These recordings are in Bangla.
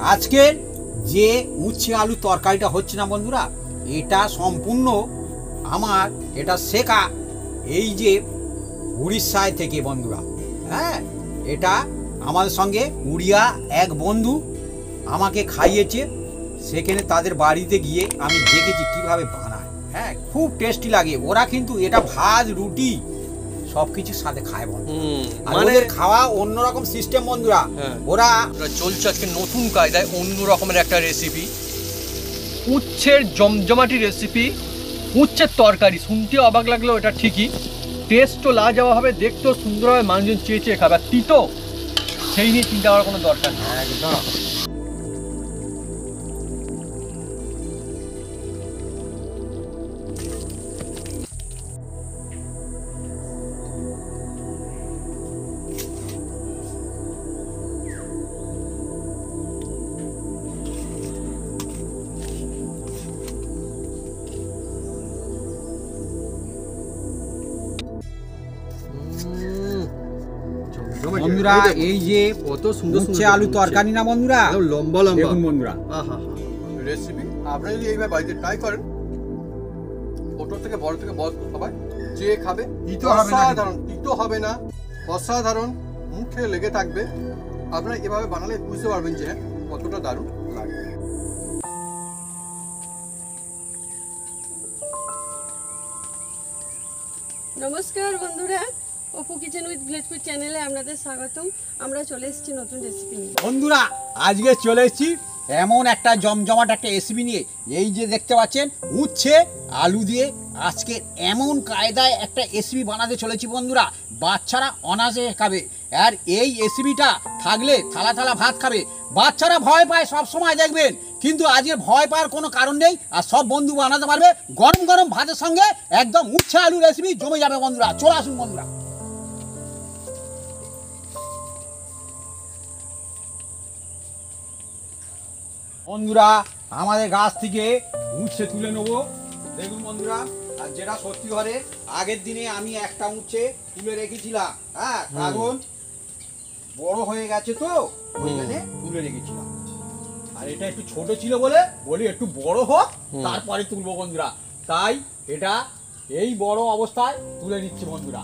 আজকের যে উচ্ছে আলু তরকারিটা হচ্ছে না বন্ধুরা, এটা সম্পূর্ণ আমার এটা শেখা এই যে উড়িষ্যায় থেকে বন্ধুরা। হ্যাঁ, এটা আমাদের সঙ্গে উড়িয়া এক বন্ধু আমাকে খাইয়েছে। সেখানে তাদের বাড়িতে গিয়ে আমি দেখেছি কিভাবে বানায়। হ্যাঁ, খুব টেস্টি লাগে। ওরা কিন্তু এটা ভাত রুটি সব কিছুর সাথে খায় বন্ধু। মানে খাওয়া অন্যরকম সিস্টেম বন্ধুরা। ওরা চলছে আজকে নতুন কায়দায় অন্য রকমের একটা রেসিপি, উচ্ছের জমজমাটি রেসিপি, উচ্ছের তরকারি। শুনতে অবাক লাগলেও এটা ঠিকই, টেস্টও লাজবাব হবে, দেখতেও সুন্দর হবে, মানুষজন চেয়ে চেয়ে খাবে। আর তিতো সেই নিয়ে চিন্তা করার কোনো দরকার নেই। একদম বন্ধুরা, এই যে কত সুন্দর উচ্ছে আলু তরকারি না বন্ধুরা, লম্বা লম্বা দেখুন বন্ধুরা রেসিপি। আপনারা যদি এইভাবে বাড়িতে ট্রাই করেন, ছোট থেকে বড় সবাই চেয়ে খাবে। অসাধারণ, তিতো হবে না, অসাধারণ, মুখে লেগে থাকবে। আপনারা এভাবে বানালে বুঝতে পারবেন যে কতটা দারুণ লাগে। নমস্কার বন্ধুরা, Apu kitchen with village food চ্যানেলে আপনাদের স্বাগতম। আমরা চলে এসেছি নতুন রেসিপি নিয়ে। বন্ধুরা, আজকে চলে এসেছি এমন একটা জমজমাট একটা রেসিপি নিয়ে। এই যে দেখতে পাচ্ছেন উচ্ছে আলু দিয়ে আজকে এমন কায়দায় একটা রেসিপি বানাতে চলেছি বন্ধুরা, বাচ্চারা অনায়াসে খাবে। আর এই রেসিপিটা থাকলে থালা থালা ভাত খাবে। বাচ্চারা ভয় পায় সব সময় দেখবেন, কিন্তু আজকে ভয় পাওয়ার কোনো কারণ নেই। আর সব বন্ধু বানাতে পারবে গরম গরম ভাতের সঙ্গে। একদম উচ্ছে আলু রেসিপি জমে যাবে বন্ধুরা। চলে আসুন বন্ধুরা। বন্ধুরা, আমাদের গাছ থেকে উচ্ছে তুলে নেবো। দেখুন বন্ধুরা, আর যেটা সত্যি করে আগের দিনে আমি একটা উচ্ছে তুলে রেখেছিলাম। হ্যাঁ, কারণ বড় হয়ে গেছে তো ওইখানে তুলে রেখেছিলাম। আর এটা একটু ছোট ছিল বলি একটু বড় হোক তারপরে তুলবো বন্ধুরা। তাই এটা এই বড় অবস্থায় তুলে নিচ্ছি বন্ধুরা।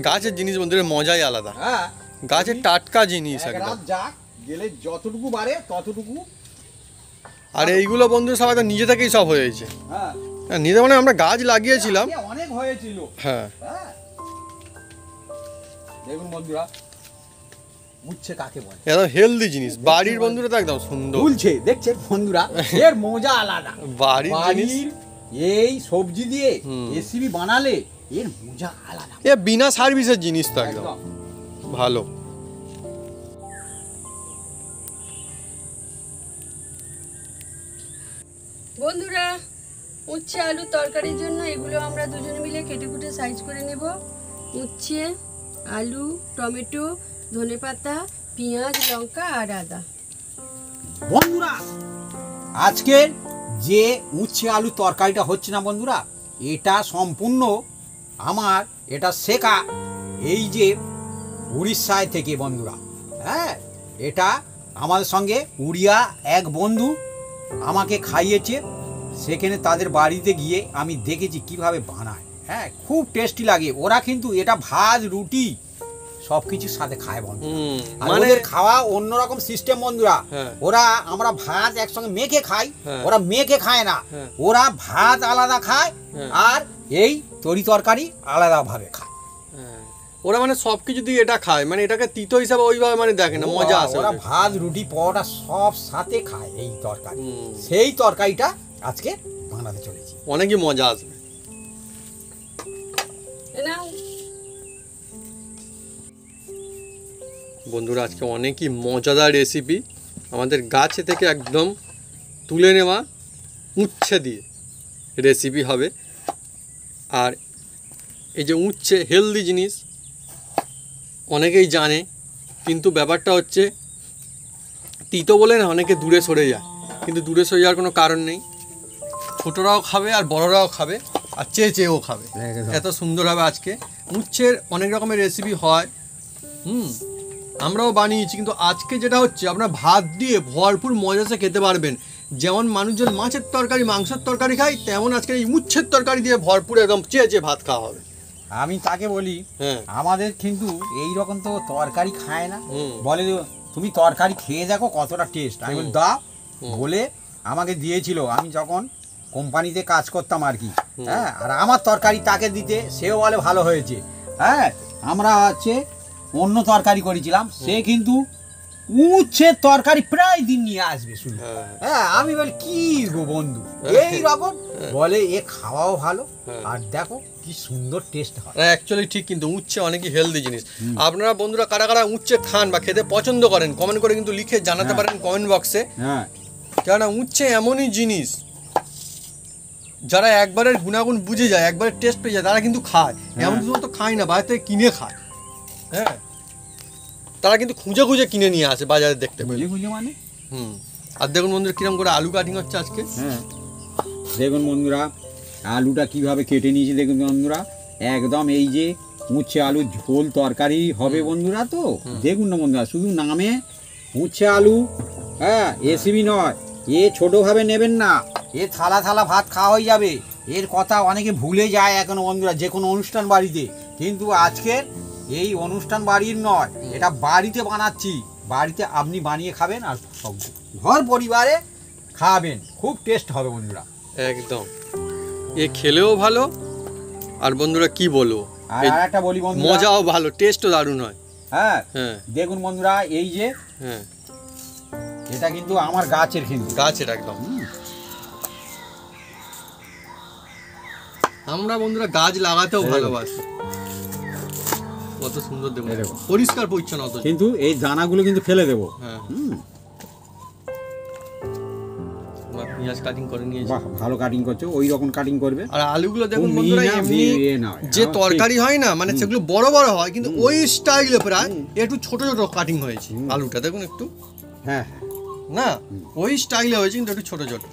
গাছের জিনিস বন্ধুরা মজাই আলাদা। হ্যাঁ, গাছের টাটকা জিনিস একদম যাক গেলে যতটুকু বাড়ে ততটুকু। আর এইগুলো বন্ধু সবাই তো নিজে থেকেই সব হয়েছে। হ্যাঁ, নিজে মানে আমরা গাছ লাগিয়েছিলাম, অনেক হয়েছিল। হ্যাঁ। দেখুন বন্ধুরা, উচ্ছে কাকে বলে, একদম হেলদি জিনিস। বাড়ির বন্ধুরা তো একদম সুন্দর ফুলছে দেখছেন বন্ধুরা, এর মজা আলাদা। বাড়ির এই সবজি দিয়ে রেসিপি বানালে এর মজা আলাদা। এ বিনা সার্ভিসের জিনিস তো একদম ভালো। বন্ধুরা, উচ্ছে আলু তরকারির জন্য এগুলো আমরা দুজনে মিলে কেটে কুটে সাইজ করে নেব। উচ্ছে, আলু, টমেটো, ধনেপাতা, পেঁয়াজ, লঙ্কা আর আদা। বন্ধুরা, আজকের যে উচ্ছে আলু তরকারিটা হচ্ছে না বন্ধুরা, এটা সম্পূর্ণ আমার এটা শেখা এই যে উড়িষ্যায় থেকে বন্ধুরা। হ্যাঁ, এটা আমাদের সঙ্গে উড়িয়া এক বন্ধু আমাকে খাইয়েছে। সেখানে তাদের বাড়িতে গিয়ে আমি দেখেছি কিভাবে বানায়। হ্যাঁ, খুব টেস্টি লাগে। ওরা কিন্তু এটা ভাত রুটি সব কিছুর সাথে খায় বন্ধু। মানে খাওয়া অন্যরকম সিস্টেম বন্ধুরা। ওরা আমরা ভাত একসঙ্গে মেখে খাই, ওরা মেখে খায় না। ওরা ভাত আলাদা খায় আর এই তরি তরকারি আলাদা ভাবে খায়। ওরা মানে সবকিছু দিয়ে এটা খায়, মানে এটাকে তিতো হিসাবে ওইভাবে মানে দেখে না, মজা আসে। ওরা ভাত রুটি পরোটা সব সাথে খায় এই তরকারি। সেই তরকারিটা আজকে বানাতে চলেছি, অনেকই মজা আসবে। বন্ধুরা, আজকে অনেকই মজাদার রেসিপি আমাদের গাছে থেকে একদম তুলে নেওয়া উচ্ছে দিয়ে রেসিপি হবে। আর এই যে উচ্ছে হেলদি জিনিস অনেকেই জানে, কিন্তু ব্যাপারটা হচ্ছে তিতো বলে না অনেকে দূরে সরে যায়, কিন্তু দূরে সরে যাওয়ার কোনো কারণ নেই। ছোটরাও খাবে আর বড়রাও খাবে আর চেয়েও খাবে। এত সুন্দর হবে আজকে। উচ্ছের অনেক রকমের রেসিপি হয়, আমরাও বানিয়েছি, কিন্তু আজকে যেটা হচ্ছে আপনারা ভাত দিয়ে ভরপুর মজাসে খেতে পারবেন। যেমন মানুষজন মাছের তরকারি মাংসের তরকারি খায়, তেমন আজকে এই উচ্ছের তরকারি দিয়ে ভরপুর একদম চেয়ে চেয়ে ভাত খাওয়া হবে। আমি তাকে বলি হ্যাঁ আমাদের কিন্তু এই রকম তো তরকারি খায় না, হুম। বলে তুমি তরকারি খেয়ে দেখো কতটা টেস্ট। আমি বলি দাও, বলে আমাকে দিয়েছিল আমি যখন কোম্পানিতে কাজ করতাম আর কি। হ্যাঁ, আর আমার তরকারি তাকে দিতে, সেও বলে ভালো হয়েছে। হ্যাঁ, আমরা হচ্ছে অন্য তরকারি করেছিলাম, সে কিন্তু উচ্ছের তরকারি প্রায় দিন নিয়ে আসবে শুনে। হ্যাঁ, আমি বলি কি গো বন্ধু এই রকম, বলে এ খাওয়াও ভালো আর দেখো কি সুন্দর টেস্ট হয়। অ্যাকচুয়ালি ঠিক, কিন্তু উচ্ছে অনেকই হেলদি জিনিস। আপনারা বন্ধুরা কারা কারা উচ্ছে খান বা খেতে পছন্দ করেন কমেন্ট করে কিন্তু লিখে জানাতে পারেন কমেন্ট বক্সে। হ্যাঁ, কেননা উচ্ছে এমনই জিনিস যারা একবারের গুণাগুণ বুঝে যায়, একবারের টেস্ট পেয়ে যায়, তারা কিন্তু খায়। এমন শুধুমাত্র খায় না, বাড়িতে কিনে খায়। হ্যাঁ, তারা কিন্তু খুঁজে খুঁজে কিনে নিয়ে আসে বাজারে দেখতে পেলে। বুঝে মানে আর দেখুন বন্ধুরা কিরকম করে আলু কাটিং হচ্ছে আজকে। হ্যাঁ, দেখুন বন্ধুরা আলুটা কিভাবে কেটে নিয়েছি দেখুন বন্ধুরা, একদম এই যে উচ্ছে আলু ঝোল তরকারি হবে বন্ধুরা। তো দেখুন না বন্ধুরা, শুধু নামে উচ্ছে আলু, হ্যাঁ রেসিপি নয়, এ ছোটোভাবে নেবেন না, এ থালা থালা ভাত খাওয়া হয়ে যাবে। এর কথা অনেকে ভুলে যায় এখনো বন্ধুরা যে কোনো অনুষ্ঠান বাড়িতে, কিন্তু আজকে এই অনুষ্ঠান বাড়ির নয়, এটা বাড়িতে বানাচ্ছি। বাড়িতে আপনি বানিয়ে খাবেন আর সব ঘর পরিবারে খাবেন, খুব টেস্ট হবে বন্ধুরা। একদম, এ খেলেও ভালো আর বন্ধুরা কি বলবো, আর একটা বলি বন্ধুরা, মজাও ভালো, টেস্টও দারুণ হয়। হ্যাঁ, হ্যাঁ দেখুন বন্ধুরা এই যে হ্যাঁ, এটা কিন্তু আমার গাছের, কিন্তু গাছের একদম। আমরা বন্ধুরা গাছ লাগাতেও ভালোবাসি। কত সুন্দর দেখুন, পরিষ্কার পরিচ্ছন্ন অত, কিন্তু এই দানাগুলো কিন্তু ফেলে দেবো। হ্যাঁ, পেঁয়াজ কাটিং করে নিয়েছি। বাহ, ভালো কাটিং করছো, ওই রকম কাটিং করবে। আর আলুগুলো দেখুন বন্ধুরা, এমনি যে তরকারি হয় না, মানে সেগুলো বড় বড় হয়, কিন্তু ওই স্টাইলে প্রায় একটু ছোট ছোট কাটিং হয়েছে আলুটা। দেখুন একটু, হ্যাঁ না ওই স্টাইলে হয়েছে কিন্তু একটু ছোট ছোট।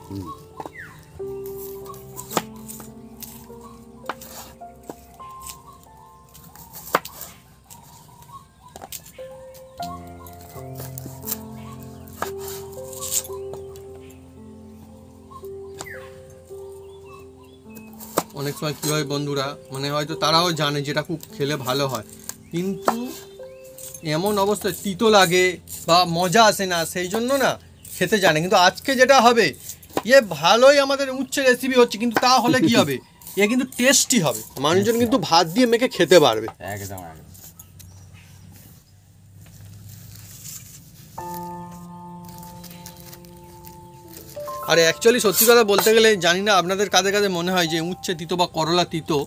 অনেক সময় কী হয় বন্ধুরা, মানে হয়তো তারাও জানে যেটা খুব খেলে ভালো হয়, কিন্তু এমন অবস্থায় তিতো লাগে বা মজা আসে না, সেই জন্য না খেতে জানে। কিন্তু আজকে যেটা হবে, এ ভালোই আমাদের উচ্ছে রেসিপি হচ্ছে, কিন্তু তা হলে কি হবে, এ কিন্তু টেস্টি হবে, মানুষজন কিন্তু ভাত দিয়ে মেখে খেতে পারবে। একদম একদম। আর অ্যাকচুয়ালি সত্যি কথা বলতে গেলে, জানি না আপনাদের কাদের কাদের মনে হয় যে উচ্ছে তিতো বা করলা তিতো,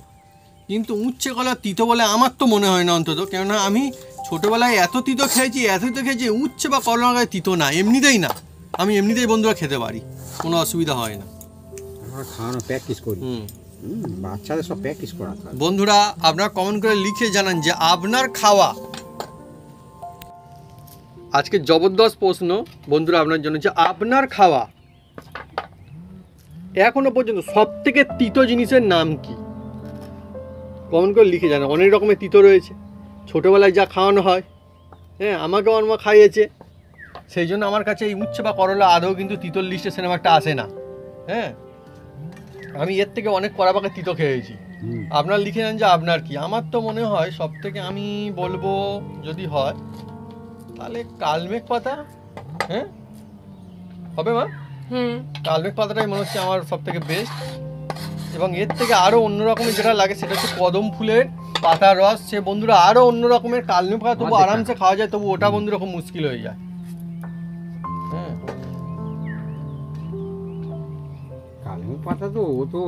কিন্তু উচ্ছে কলা তিতো বলে আমার তো মনে হয় না অন্তত। কেননা আমি ছোটোবেলায় এত তিতো খেয়েছি, উচ্ছে বা করলা গায়ে তিতো না, এমনিতেই না, আমি এমনিতেই বন্ধুরা খেতে পারি, কোনো অসুবিধা হয় না। আমরা খাওয়ানো প্র্যাকটিস করি, বাচ্চাদের সব প্র্যাকটিস করা। বন্ধুরা আপনারা কমেন্ট করে লিখে জানান যে আপনার খাওয়া, আজকে জবরদস্ত প্রশ্ন বন্ধুরা আপনার জন্য, যে আপনার খাওয়া এখনো পর্যন্ত সব থেকে তিতো জিনিসের নাম কি? কমেন্ট করে লিখে জানান। অনেক রকমের তিতো রয়েছে, ছোটোবেলায় যা খাওয়ানো হয়, হ্যাঁ আমাকেও আমার মা খাইয়েছে, সেই জন্য আমার কাছে এই উচ্ছে বা করলা আদৌ কিন্তু তিতোর লিস্টে সিনেমা একটা আসে না। হ্যাঁ, আমি এর থেকে অনেক কড়াপাকে তিতো খেয়েছি। আপনার লিখে নেন যে আপনার কি। আমার তো মনে হয় সব থেকে, আমি বলবো যদি হয় তাহলে কালমেঘ পাতা। হ্যাঁ হবে মা, কালমেঘ পাতাটাই মনে হচ্ছে আমার সব থেকে বেস্ট। এবং এর থেকে আরও অন্য রকমের যেটা লাগে সেটা হচ্ছে কদম ফুলের পাতার রস। সে বন্ধুরা আরও অন্য রকমের কালমেঘ পাতা তবু আরামসে খাওয়া যায়, তবু ওটা বন্ধুরা খুব মুশকিল হয়ে যায়। হ্যাঁ, কালমেঘ পাতা তো ও তো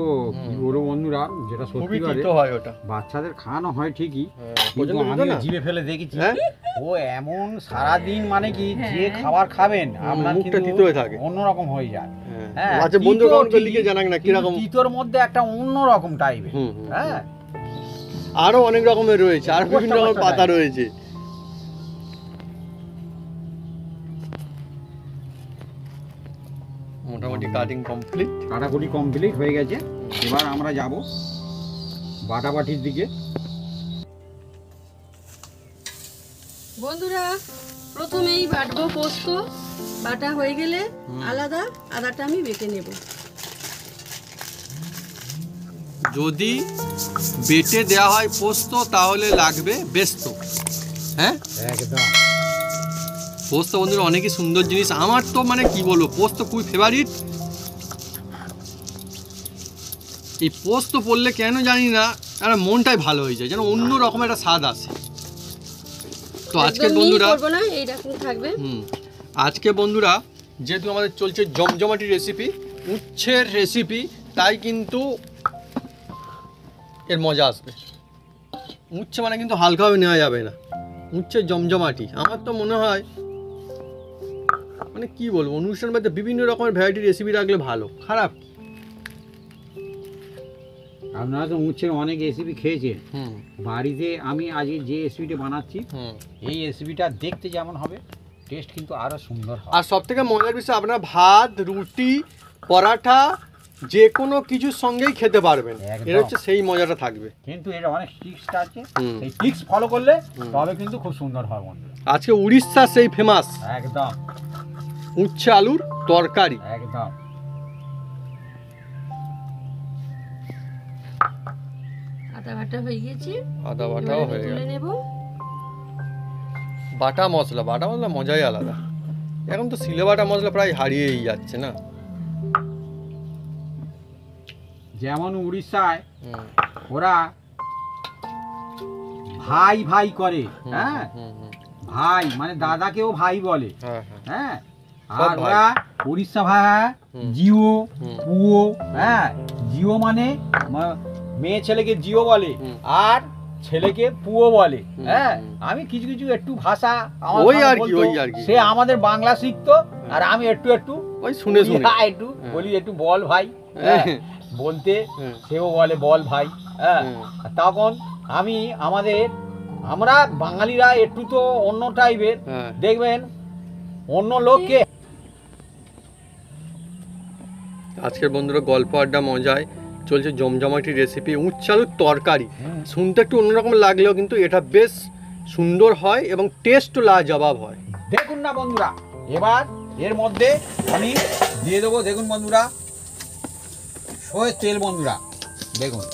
কি বলবো বন্ধুরা, যেটা সত্যি তিতো হয় ওটা, বাচ্চাদের খাওয়ানো হয় ঠিকই, কিন্তু পছন্দ আমি না? জিভে ফেলে দেখেছি হ্যাঁ? ও এমন সারাদিন মানে কি যে খাবার খাবেন আপনার মুখটা কিন্তু তিতো হয়ে থাকে, অন্যরকম হয়ে যায়। হ্যাঁ, আচ্ছা বন্ধু কমেন্ট করে লিখে জানান না কিরকম তিতোর মধ্যে একটা অন্যরকম টাইপের। হ্যাঁ, আরো অনেক রকমের রয়েছে, আর বিভিন্ন রকমের পাতা রয়েছে। মোটামুটি কাটিং কমপ্লিট, কাটাকুটি কমপ্লিট হয়ে গেছে। এবার আমরা যাব বাটাবাটির দিকে। বন্ধুরা প্রথমেই বাটবো পোস্ত, বাটা হয়ে গেলে আলাদা আদাটা আমি বেটে নেব। যদি বেটে দেওয়া হয় পোস্ত তাহলে লাগবে বেস্ত। হ্যাঁ, একদম পোস্ত বন্ধুরা অনেকই সুন্দর জিনিস। আমার তো মানে কি বলবো, পোস্ত খুবই ফেভারিট। এই পোস্ত পড়লে কেন জানি না আমার মনটাই ভালো হয়ে যায়, যেন অন্য রকম একটা স্বাদ আসে। তো আজকে একদম বন্ধুরা মিহি করবো না, এইরকম থাকবে। আজকে বন্ধুরা যেহেতু আমাদের চলছে জমজমাটি রেসিপি, উচ্ছের রেসিপি, তাই কিন্তু এর মজা আসবে। উচ্ছে মানে কিন্তু হালকাভাবে নেওয়া যাবে না, উচ্ছে জমজমাটি। আমার তো মনে হয় মানে কি বলবো, অনুষ্ঠান বাড়িতে বিভিন্ন রকমের ভ্যারাইটি রেসিপি রাখলে ভালো, খারাপ কি? আপনারা তো উচ্ছের অনেক রেসিপি খেয়েছেন। বাড়িতে আমি আজকে যে রেসিপিটা বানাচ্ছি, এই রেসিপিটা দেখতে যেমন হবে, টেস্ট কিন্তু আরো সুন্দর হবে। আর সব থেকে মজার বিষয়, আপনারা ভাত, রুটি, পরাঠা যে কোনো কিছুর সঙ্গেই খেতে পারবেন। একদম। এর হচ্ছে সেই মজাটা থাকবে। কিন্তু এর অনেক ট্রিক্সটা আছে, এই ট্রিক্স ফলো করলে তবে কিন্তু খুব সুন্দর হয় বন্ধুরা। আজকে উড়িষ্যার সেই ফেমাস একদম উচ্ছে আলুর তরকারি। একদম আদা বাটা হয়ে গেছে, আদা বাটাও এবার হয়ে তুলে গেল। নেব। বাটা মশলা মজাই আলাদা। এখন তো সিলে বাটা মশলা প্রায় হারিয়েই যাচ্ছে না। যেমন উড়িষ্যায় ওরা ভাই ভাই করে, হ্যাঁ ভাই মানে দাদাকেও ভাই বলে, হ্যাঁ। সব আর ভাই। ওরা উড়িষ্যা ভাষা জিও পুয়ো, হ্যাঁ জিও মানে মেয়ে ছেলেকে জিও বলে, আর ছেলেকে পুয়ো বলে, হ্যাঁ। আমি কিছু কিছু একটু ভাষা আমার ওই সঙ্গে আর কি, বলতো, ওই আর কি। সে আমাদের বাংলা শিখতো, আর আমি একটু একটু ওই শুনে শুনে একটু বলি, একটু বল ভাই, হ্যাঁ, বলতে সেও বলে বল ভাই, হ্যাঁ। আর তখন আমরা বাঙালিরা একটু তো অন্য টাইপের, দেখবেন অন্য লোককে। আজকের বন্ধুরা গল্প আড্ডা মজায় চলছে জমজমাটি রেসিপি উচ্ছে আলুর তরকারি। শুনতে একটু অন্যরকম লাগলেও কিন্তু এটা বেশ সুন্দর হয় এবং টেস্ট লাজবাব হয়। দেখুন না বন্ধুরা, এবার এর মধ্যে আমি দিয়ে দেবো, দেখুন বন্ধুরা, সয়ের তেল। বন্ধুরা দেখুন,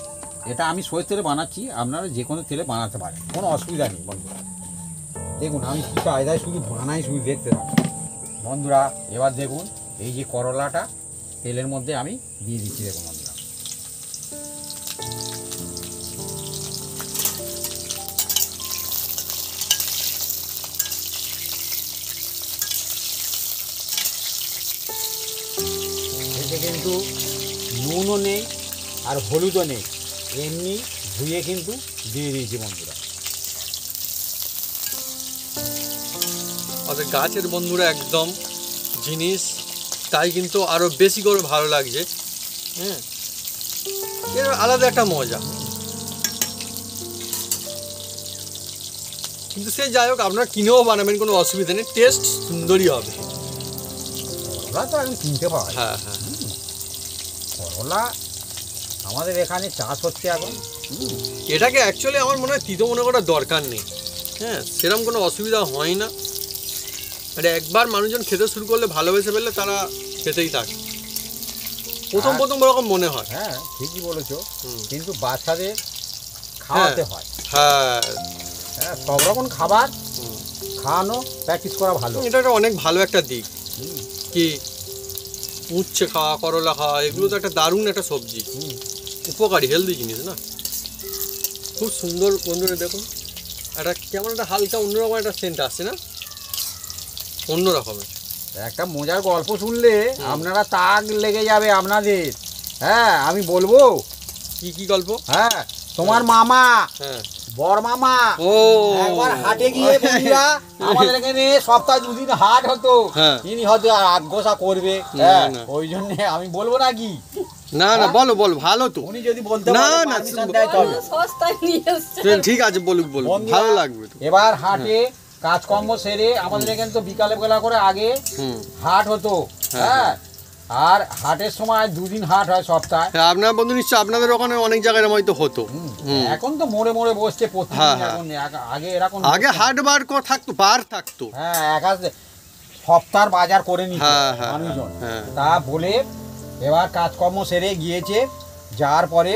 এটা আমি সয়ের তেলে বানাচ্ছি, আপনারা যে কোনো তেলে বানাতে পারেন, কোনো অসুবিধা নেই বন্ধুরা। দেখুন আমি কি কায়দায় শুধু বানাই, শুধু দেখতে থাকুন বন্ধুরা। এবার দেখুন এই যে করলাটা তেলের মধ্যে আমি দিয়ে দিচ্ছি, দেখুন বন্ধুরা। এতে কিন্তু নুনও নেই আর হলুদও নেই, এমনি ধুয়ে কিন্তু দিয়ে দিয়েছি বন্ধুরা। আমাদের গাছের বন্ধুরা একদম জিনিস, তাই কিন্তু আরো বেশি করে ভালো লাগছে। হ্যাঁ, এর আলাদা একটা মজা। কিন্তু সে যাই হোক, আপনারা কিনেও বানাবেন, কোনো অসুবিধা নেই, টেস্ট সুন্দরই হবে। করলা তো এখন কিনতে পাওয়া যায়। হ্যাঁ হ্যাঁ, করলা আমাদের এখানে চাষ হচ্ছে এখন। এটাকে অ্যাকচুয়ালি আমার মনে হয় তিতো মনে করার দরকার নেই। হ্যাঁ, সেরকম কোনো অসুবিধা হয় না। এটা একবার মানুষজন খেতে শুরু করলে, ভালোবেসে ফেললে তারা খেতেই থাকে। প্রথম ওরকম মনে হয়। হ্যাঁ ঠিকই বলেছো, কিন্তু বাচ্চাদের খাওয়াতে হয়। হ্যাঁ হ্যাঁ, সব রকম খাবার খাওয়ানো প্র্যাকটিস করা ভালো। এটা একটা অনেক ভালো একটা দিক। কি উচ্ছে খাওয়া, করলা খাওয়া, এগুলো তো একটা দারুণ একটা সবজি, উপকারী হেলদি জিনিস না। খুব সুন্দর বন্ধুরা, দেখুন একটা কেমন একটা হালকা অন্যরকম একটা সেন্ট আসছে না, অন্যরকমের একটা মজার গল্প শুনলে আপনারা তাক লেগে যাবে আপনাদের। হ্যাঁ আমি বলবো। কি কি গল্প? হ্যাঁ, তোমার মামা, হ্যাঁ বর মামা ও একবার হাটে গিয়ে বন্ধুরা, আমাদের এখানে সপ্তাহে 2 দিন হাট হতো, ইনি হয়তো আগ্রসা করবে, হ্যাঁ ওই জন্য আমি বলবো না কি। না না, বলো বলো, ভালো তো। উনি যদি বলতে না পারেন না, permission দেয় তবে। সস্তায় নিয়ে আসছে। ঠিক আছে, বলুক বলুক, ভালো লাগবে তো। এবার হাটে কাজকর্ম সেরে আমাদের এখানে তো বিকালে বেলা করে আগে হাট হতো, হ্যাঁ আর হাটের সময় 2 দিন হাট হয় সপ্তাহে। হ্যাঁ, আপনার বন্ধু নিশ্চয় আপনাদের ওখানে অনেক জায়গায় এরকম হয়তো হতো। এখন তো মোড়ে মোড়ে বসছে প্রতিদিন। হ্যাঁ, হ্যাঁ। এখন আগে এরকম আগে হাট থাকতো, বার থাকতো। হ্যাঁ, সপ্তাহের বাজার করে নিত হ্যাঁ, হ্যাঁ, মানুষজন। হ্যাঁ। তা বলে এবার কাজকর্ম সেরে গিয়েছে, যাওয়ার পরে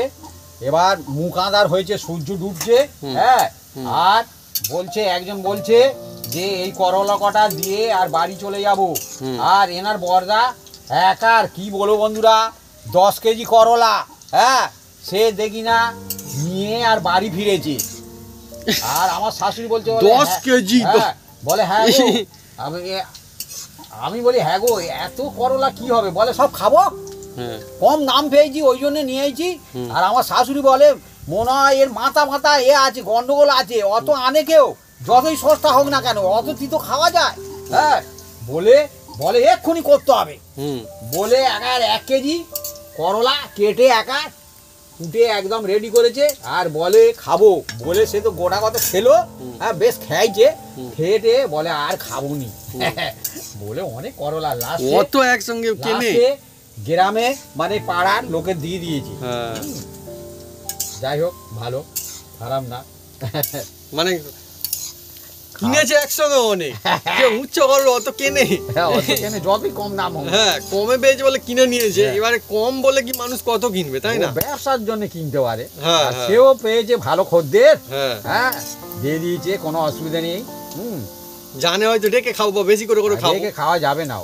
এবার মুখ আঁধার হয়েছে, সূর্য ডুবছে। হ্যাঁ, আর বলছে, একজন বলছে যে এই করলা কটা দিয়ে আর বাড়ি চলে যাব। আর এনার বর্দা একার কি বলবো বন্ধুরা, 10 কেজি করলা, হ্যাঁ, সে দেখি না নিয়ে আর বাড়ি ফিরেছে। আর আমার শাশুড়ি বলছে 10 কেজি? বলে হ্যাঁ গো। আমি বলি হ্যাঁ গো, এত করলা কি হবে? বলে সব খাবো, কম দাম পেয়েছি ওই জন্য নিয়েছি। আর আমার শাশুড়ি বলে মনে হয় এর মাথা আছে, গন্ডগোল আছে, অত আনে কেউ, যতই সস্তা হোক না কেন, অত তিতো খাওয়া যায়? হ্যাঁ, বলে এক্ষুনি করতে হবে। বলে 1 কেজি করলা কেটে কুটে একদম রেডি করেছে, আর বলে খাবো। বলে সে তো গোটা কত খেলো, হ্যাঁ, বেশ খাইছে, খেটে বলে আর খাবো নি। বলে অনেক করলা অত একসঙ্গে কিনে গ্রামে মানে পাড়ার লোকে দিয়ে দিয়েছি। যাই হোক, ভালো, খারাপ না। মানে কিনেছে একসঙ্গে অনেক, উচ্চ করলো অত কেনে, যতই কম দাম হবে। হ্যাঁ, কমে পেয়েছে বলে কিনে নিয়েছে। এবারে কম বলে কি মানুষ কত কিনবে, তাই না? ব্যবসার জন্য কিনতে পারে। হ্যাঁ, সেও পেয়েছে ভালো খদ্দের, হ্যাঁ, হ্যাঁ, দিয়ে দিয়েছে, কোনো অসুবিধা নেই। জানে হয়তো ডেকে খাবো বা বেশি করে খাবো। রেখে খাওয়া যাবে না,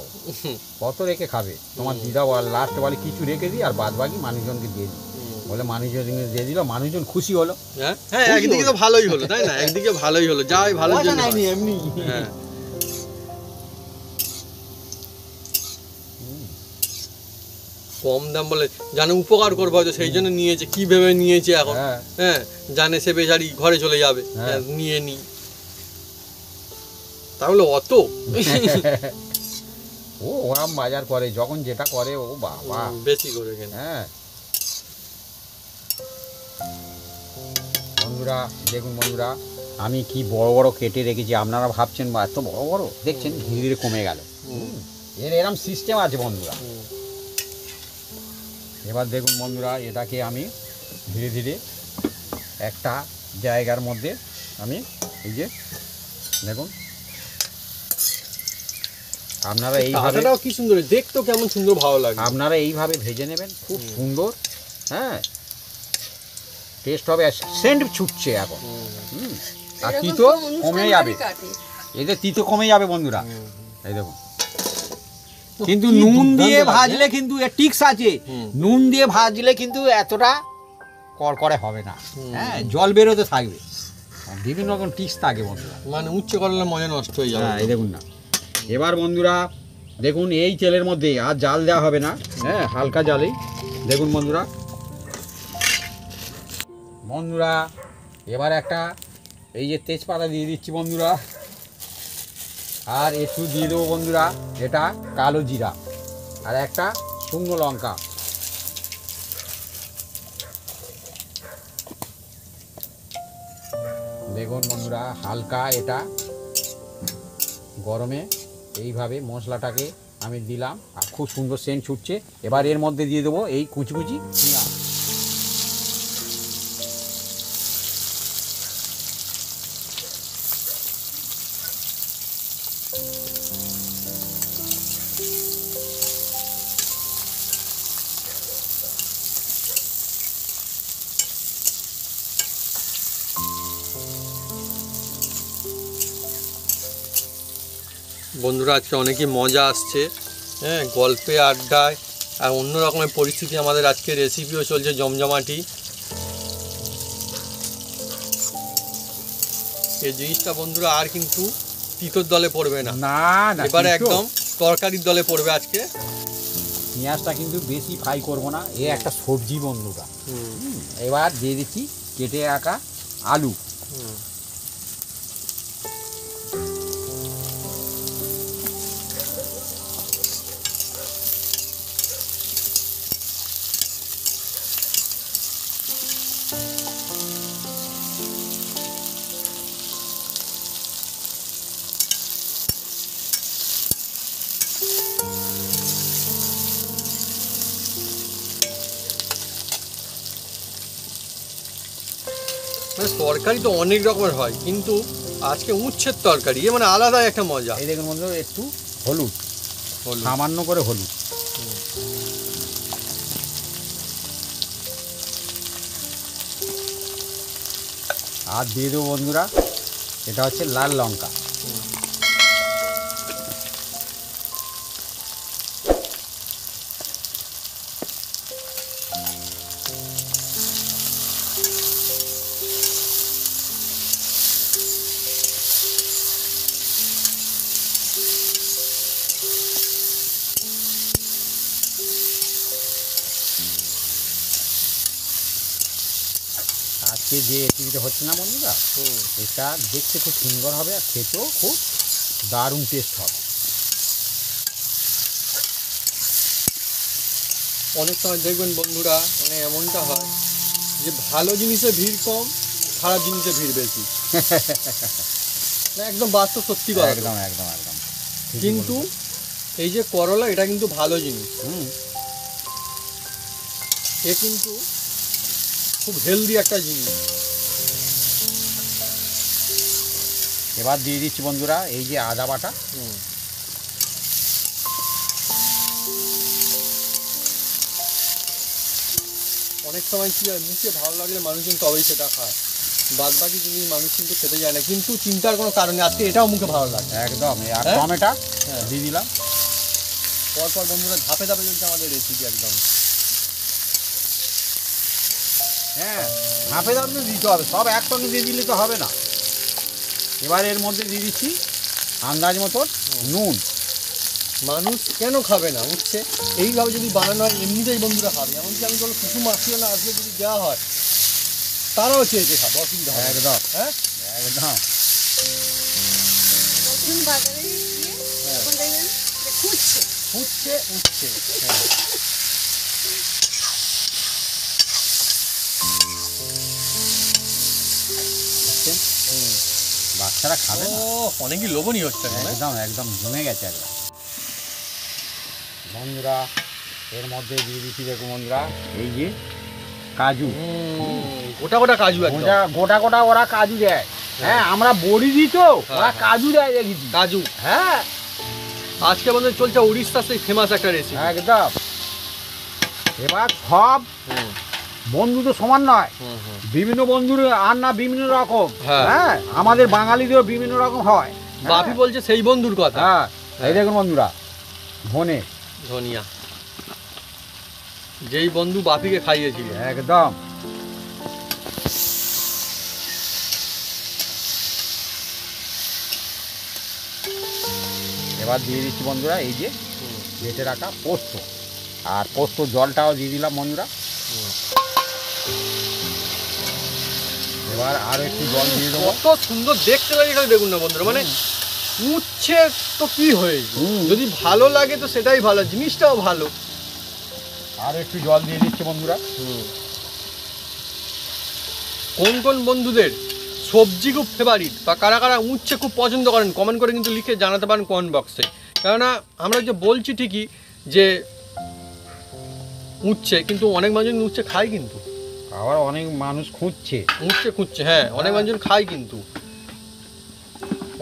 কত রেখে খাবে? তোমার দিদা লাস্ট বলে কিছু রেখে দিই আর বাদ বাকি মানুষজনকে দিয়ে দিই। বলে মানুষজনকে দিয়ে দিল, মানুষজন খুশি হলো। হ্যাঁ, একদিকে তো ভালোই হলো, তাই না? একদিকে ভালোই হলো, যাই ভালো জন্য এমনি। হ্যাঁ, কম দাম বলে জানে উপকার করবো হয়তো, সেই জন্য নিয়েছে। কি ভেবে নিয়েছে এখন? হ্যাঁ, জানে সে বেচারি ঘরে চলে যাবে, নিয়ে নি। তাহলে অত ও ওরাম বাজার করে, যখন যেটা করে ও বাবা বেশি করে কেন। হ্যাঁ বন্ধুরা, দেখুন বন্ধুরা, আমি কি বড় বড় কেটে রেখেছি। আপনারা ভাবছেন বা এত বড় বড়, দেখছেন ধীরে ধীরে কমে গেল। এরম সিস্টেম আছে বন্ধুরা। এবার দেখুন বন্ধুরা, এটাকে আমি ধীরে ধীরে একটা জায়গার মধ্যে আমি এই যে দেখুন, আপনারা এইভাবে, কি সুন্দর দেখতো, কেমন সুন্দর, ভালো লাগে। আপনারা এইভাবে ভেজে নেবেন, খুব সুন্দর। হ্যাঁ, টেস্ট হবে, সেন্ট ছুটছে এখন। আর তিতো কমে যাবে, এতে তিতো কমে যাবে বন্ধুরা। এই দেখুন, কিন্তু নুন দিয়ে ভাজলে কিন্তু এর টিক্স আছে। নুন দিয়ে ভাজলে কিন্তু এতটা কড়কড়ে হবে না। হ্যাঁ, জল বেরোতে থাকবে, বিভিন্ন রকম টিক্স থাকে বন্ধুরা। মানে উচ্চ করলে মজা নষ্ট হয়ে যাবে। এই দেখুন না, এবার বন্ধুরা দেখুন, এই তেলের মধ্যে আর জাল দেওয়া হবে না। হ্যাঁ, হালকা জালেই দেখুন বন্ধুরা। বন্ধুরা এবার একটা এই যে তেজপাতা দিয়ে দিচ্ছি বন্ধুরা, আর একটু দিয়ে দেবো বন্ধুরা এটা কালো জিরা, আর একটা শুকনো লঙ্কা। দেখুন বন্ধুরা, হালকা এটা গরমে এইভাবে মশলাটাকে আমি দিলাম, আর খুব সুন্দর সেন্ট ছুটছে। এবার এর মধ্যে দিয়ে দেবো এই কুচি কুচি পেঁয়াজ। বন্ধুরা আজকে অনেকই মজা আসছে, হ্যাঁ, গল্পে আড্ডায়, আর অন্য রকমের পরিস্থিতি। আমাদের আজকে রেসিপিও চলছে জমজমাটি। এই জিনিসটা বন্ধুরা আর কিন্তু তিতোর দলে পড়বে না, না না, এবারে একদম তরকারির দলে পড়বে আজকে। পেঁয়াজটা কিন্তু বেশি ফ্রাই করব না, এ একটা সবজি বন্ধুরা। এবার দিয়ে দিচ্ছি কেটে রাখা আলু। মানে তরকারি তো অনেক রকমের হয়, কিন্তু আজকে উচ্ছের তরকারি মানে আলাদা একটা মজা। এই দেখুন বন্ধুরা, একটু হলুদ, হলুদ। সামান্য করে হলুদ, আর দিয়ে দেবো বন্ধুরা এটা হচ্ছে লাল লঙ্কা। আজকে যে রেসিপিটা হচ্ছে না বন্ধুরা, এটা দেখতে খুব সুন্দর হবে আর খেতেও খুব দারুণ টেস্ট হবে। অনেক সময় দেখবেন বন্ধুরা, মানে এমনটা হয় যে ভালো জিনিসে ভিড় কম, খারাপ জিনিসে ভিড় বেশি। না, একদম বাস্তব সত্যি কথা। একদম একদম একদম। কিন্তু এই যে করলা, এটা কিন্তু ভালো জিনিস। এ কিন্তু খুব হেলদি একটা জিনিস। এবার দিয়ে দিচ্ছি বন্ধুরা এই যে আদা বাটা। অনেক সময় কি হয়, মুখে ভালো লাগলে মানুষজন তবেই সেটা খায়, বাদ বাকি জিনিস মানুষ কিন্তু খেতে যায় না। কিন্তু চিন্তার কোনো কারণে আজকে এটাও মুখে ভালো লাগে একদম। আর হ্যাঁ? টমেটো হ্যাঁ। দিয়ে দিলাম। পরপর বন্ধুরা ধাপে ধাপে চলছে আমাদের রেসিপি একদম। হ্যাঁ, হাফে দাম তো দিতে হবে, সব একসঙ্গে দিয়ে দিলে তো হবে না। এবার এর মধ্যে দিয়ে দিচ্ছি আন্দাজ মতন নুন। মানুষ কেন খাবে না উঠছে, এইভাবে যদি বানানো হয় এমনিতেই বন্ধুরা খাবে। এমনকি আমি বলো কুসুম আসলে না আসলে যদি দেওয়া হয় তারাও চেয়েছে খাবে, অসুবিধা হবে না। একদম হ্যাঁ একদম। নতুন বাজারে গিয়ে এখন দেখবেন যে খুঁজছে। উঠছে উঠছে। হ্যাঁ, দেখছেন? বাচ্চারা খাবে ও না। অনেকই লোভনীয় হচ্ছে এখন, হ্যাঁ? একদম একদম জমে গেছে একদম। বন্ধুরা এর মধ্যে দিয়ে দিচ্ছি দেখুন বন্ধুরা এই যে কাজু। গোটা গোটা কাজু একদম। গোটা গোটা গোটা ওরা কাজু দেয়। হ্যাঁ, আমরা বড়ি দিই তো, ওরা কাজু দেয় দেখেছি। কাজু। হ্যাঁ আজকে বন্ধু চলছে উড়িষ্যার সেই ফেমাস একটা রেসিপি। একদম। এবার সব বন্ধু তো সমান নয়, বিভিন্ন বন্ধুর রান্না বিভিন্ন রকম। হ্যাঁ। হ্যাঁ, আমাদের বাঙালিদেরও বিভিন্ন রকম হয়। বাপি বলছে সেই বন্ধুর কথা। হ্যাঁ, এই দেখুন বন্ধুরা ধনে। ধনিয়া, যেই বন্ধু বাপিকে খাইয়েছিল। একদম। এবার দিয়ে দিচ্ছি বন্ধুরা এই যে বেটে রাখা পোস্ত, আর পোস্ত জলটাও দিয়ে দিলাম বন্ধুরা। এবার আরো একটু জল দিয়ে দেবো। কত সুন্দর দেখতে লাগে খালি দেখুন না বন্ধুরা, মানে উচ্ছে তো কি হয়েছে, যদি ভালো লাগে তো সেটাই ভালো, জিনিসটাও ভালো। আরো একটু জল দিয়ে দিচ্ছি বন্ধুরা। কোন কোন বন্ধুদের সবজি খুব ফেভারিট বা কারা কারা উচ্ছে খুব পছন্দ করেন কমেন্ট করে কিন্তু লিখে জানাতে পারেন কমেন্ট বক্সে। কেননা আমরা যে বলছি ঠিকই যে উচ্ছে, কিন্তু অনেক মানুষ উচ্ছে খায়, কিন্তু আবার অনেক মানুষ খুঁজছে। খুঁজছে। হ্যাঁ, অনেক মানুষ খায়, কিন্তু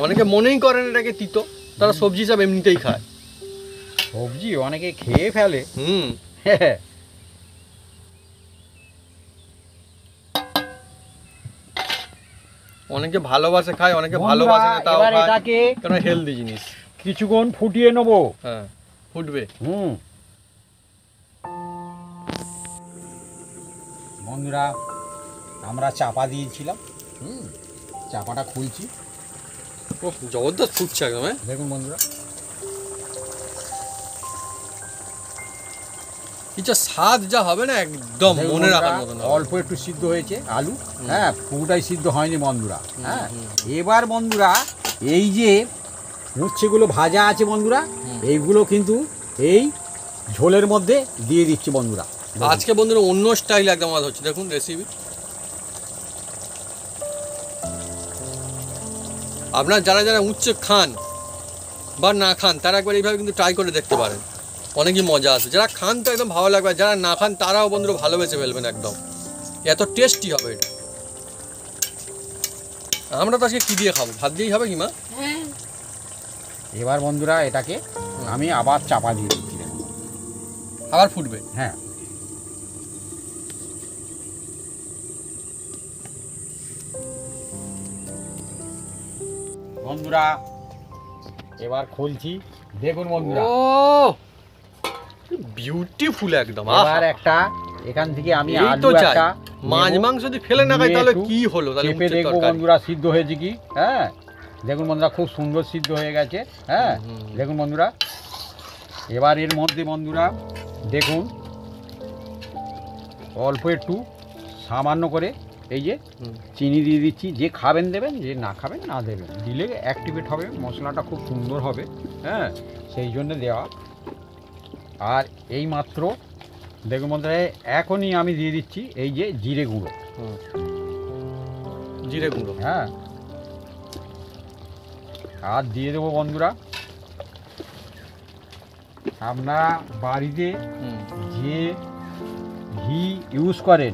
অনেকে মনেই করেন এটাকে তিতো, তারা সবজি হিসাবে এমনিতেই খায়। সবজি অনেকে খেয়ে ফেলে। অনেকে ভালোবাসে খায়, অনেকে ভালোবাসে না তাও এবার খায়, এটাকে কারণ হেলদি জিনিস। কিছুক্ষণ ফুটিয়ে নেবো। হ্যাঁ, ফুটবে। বন্ধুরা আমরা চাপা দিয়েছিলাম, চাপাটা খুলছি। ও জবরদস্ত ফুটছে একদম। হ্যাঁ, দেখুন বন্ধুরা এটা স্বাদ যা হবে না একদম দেখুন মনে রাখার বন্ধুরা, মতো না। অল্প একটু সিদ্ধ হয়েছে আলু। হ্যাঁ, পুরোটাই সিদ্ধ হয়নি বন্ধুরা। হ্যাঁ, এবার বন্ধুরা এই যে উচ্ছেগুলো ভাজা আছে বন্ধুরা, এইগুলো কিন্তু এই ঝোলের মধ্যে দিয়ে দিচ্ছি বন্ধুরা। আজকে বন্ধুরা অন্য স্টাইল একদম আমাদের হচ্ছে, দেখুন রেসিপি। আপনারা যারা যারা উচ্ছে খান বা না খান তারা একবার এইভাবে কিন্তু ট্রাই করে দেখতে পারেন, অনেকই মজা আছে। যারা খান তো একদম ভালো লাগবে, যারা না খান তারাও বন্ধুরা ভালোবেসে ফেলবেন একদম, এত টেস্টি হবে এটা। আমরা তো আজকে কি দিয়ে খাবো? ভাত দিয়েই হবে কি মা? হ্যাঁ, এবার বন্ধুরা এটাকে আমি আবার চাপা দিয়ে দিচ্ছি। আবার ফুটবে? হ্যাঁ, বন্ধুরা এবার খুলছি, দেখুন বন্ধুরা। ও বিউটিফুল একদম। এবার একটা এখান থেকে আমি এই তো আলু চাই। একটা মাছ নেবো, মাংস যদি ফেলে না খাই তাহলে একটু কি হলো? তাহলে চেপে উচ্ছের দেখবো তরকারি। বন্ধুরা সিদ্ধ হয়েছে কি। হ্যাঁ দেখুন বন্ধুরা খুব সুন্দর সিদ্ধ হয়ে গেছে। হ্যাঁ দেখুন বন্ধুরা, এবার এর মধ্যে বন্ধুরা দেখুন অল্প একটু সামান্য করে এই যে চিনি দিয়ে দিচ্ছি। যে খাবেন দেবেন, যে না খাবেন না দেবেন, দিলে অ্যাক্টিভেট হবে, মশলাটা খুব সুন্দর হবে। হ্যাঁ সেই জন্য দেওয়া। আর এই মাত্র দেখুন বন্ধুরা এখনই আমি দিয়ে দিচ্ছি এই যে জিরে গুঁড়ো। জিরে গুঁড়ো। হ্যাঁ, আর দিয়ে দেবো বন্ধুরা আপনারা বাড়িতে যে ঘি ইউজ করেন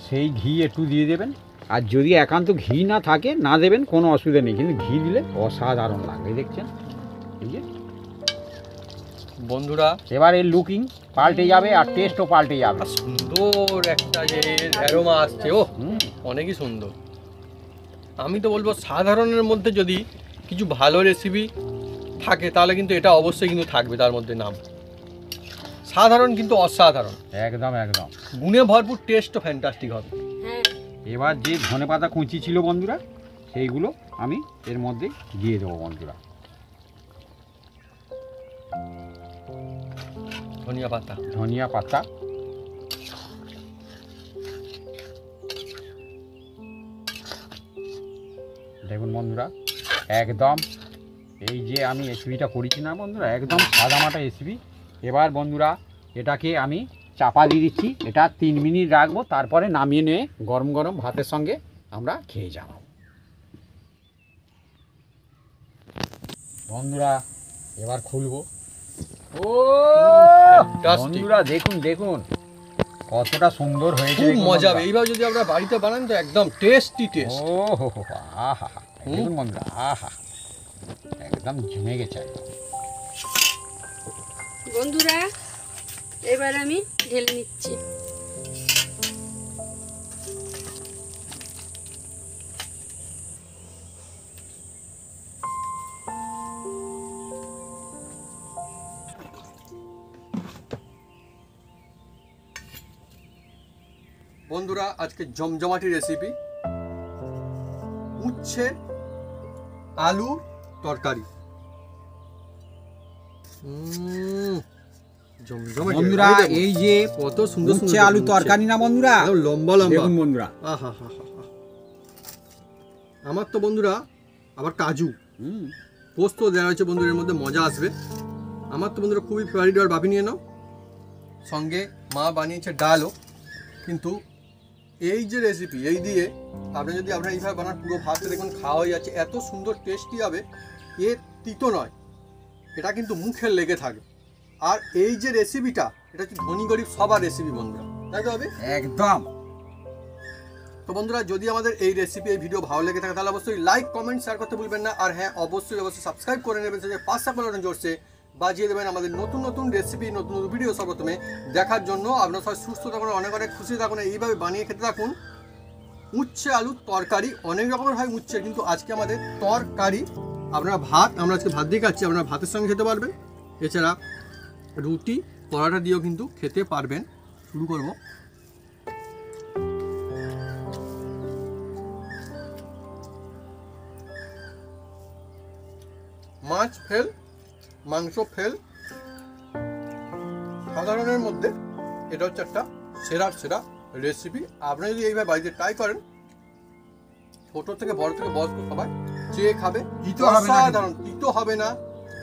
সেই ঘি একটু দিয়ে দেবেন। আর যদি একান্ত ঘি না থাকে না দেবেন, কোনো অসুবিধা নেই, কিন্তু ঘি দিলে অসাধারণ লাগবে। দেখছেন এই যে বন্ধুরা এবার এর লুকিং পাল্টে যাবে আর টেস্টও পাল্টে যাবে। সুন্দর একটা যে অ্যারোমা আসছে, ও অনেকই সুন্দর। আমি তো বলবো সাধারণের মধ্যে যদি কিছু ভালো রেসিপি থাকে তাহলে কিন্তু এটা অবশ্যই কিন্তু থাকবে তার মধ্যে নাম। সাধারণ কিন্তু অসাধারণ, একদম একদম গুণে ভরপুর, টেস্টও ফ্যান্টাস্টিক হবে। হ্যাঁ, এবার যে ধনেপাতা কুচি ছিল বন্ধুরা সেইগুলো আমি এর মধ্যে দিয়ে দেবো বন্ধুরা। ধনিয়া পাতা, ধনিয়া পাতা, দেখুন বন্ধুরা একদম এই যে আমি রেসিপিটা করেছি না বন্ধুরা, একদম সাদামাটা রেসিপি। এবার বন্ধুরা এটাকে আমি চাপা দিয়ে দিচ্ছি, এটা 3 মিনিট রাখবো, তারপরে নামিয়ে নিয়ে গরম গরম ভাতের সঙ্গে আমরা খেয়ে যাব। বন্ধুরা এবার খুলবো। ও বন্ধুরা দেখুন দেখুন কতটা সুন্দর হয়েছে, খুব দেখুন মজা হবে। বন্ধুরা। এইভাবে যদি আমরা বাড়িতে বানান তো একদম টেস্টি টেস্ট। ও হো হো, আহা, দেখুন বন্ধুরা, আহা একদম জমে গেছে একদম। বন্ধুরা এবার আমি ঢেলে নিচ্ছি। বন্ধুরা আজকে জমজমাটি রেসিপি উচ্ছে আলু তরকারি। জমজমাটি বন্ধুরা এই যে কত সুন্দর উচ্ছে আলু তরকারি না বন্ধুরা, লম্বা লম্বা দেখুন বন্ধুরা। আহা হা হা। আমার তো বন্ধুরা আবার কাজু পোস্ত দেওয়া হয়েছে বন্ধুরা, এর মধ্যে মজা আসবে। আমার তো বন্ধুরা খুবই ফেভারিট। আর ভাবি নিয়ে নাও, সঙ্গে মা বানিয়েছে ডালও। কিন্তু এই যে রেসিপি এই দিয়ে আপনি যদি আপনারা এইভাবে বানান, পুরো ভাতটা দেখুন খাওয়া হয়ে যাচ্ছে, এত সুন্দর টেস্টি হবে। এর তিতো নয়, এটা কিন্তু মুখে লেগে থাকে। আর এই যে রেসিপিটা, এটা হচ্ছে ধনী গরিব সবার রেসিপি বন্ধুরা, তাই তো হবে একদম। তো বন্ধুরা যদি আমাদের এই রেসিপি এই ভিডিও ভালো লেগে থাকে তাহলে অবশ্যই লাইক কমেন্ট শেয়ার করতে ভুলবেন না। আর হ্যাঁ অবশ্যই সাবস্ক্রাইব করে নেবেন, যে পাঁচটা বাটন জোরছে বাজিয়ে দেবেন আমাদের নতুন নতুন রেসিপি নতুন নতুন ভিডিও সর্বপ্রথমে দেখার জন্য। আপনারা সবাই সুস্থ থাকুন, অনেক অনেক খুশি থাকুন, এইভাবে বানিয়ে খেতে থাকুন। উচ্ছে আলুর তরকারি অনেক রকমের হয় উচ্ছে, কিন্তু আজকে আমাদের তরকারি। আপনারা ভাত, আমরা আজকে ভাত দিয়ে খাচ্ছি, আপনারা ভাতের সঙ্গে খেতে পারবেন, এছাড়া রুটি পরোটা দিয়েও কিন্তু খেতে পারবেন। শুরু করব। মাছ ফেল মাংস ফেল, সাধারণের মধ্যে এটা হচ্ছে একটা সেরা রেসিপি। আপনারা যদি এইভাবে বাড়িতে ট্রাই করেন, ছোট থেকে বড় থেকে বয়স্ক সবাই চেয়ে খাবে। অসাধারণ, তিতো হবে না,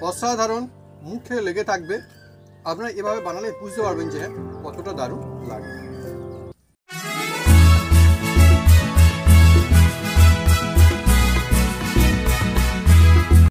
অসাধারণ, মুখে লেগে থাকবে। আপনারা এভাবে বানালে বুঝতে পারবেন যে কতটা দারুণ লাগে।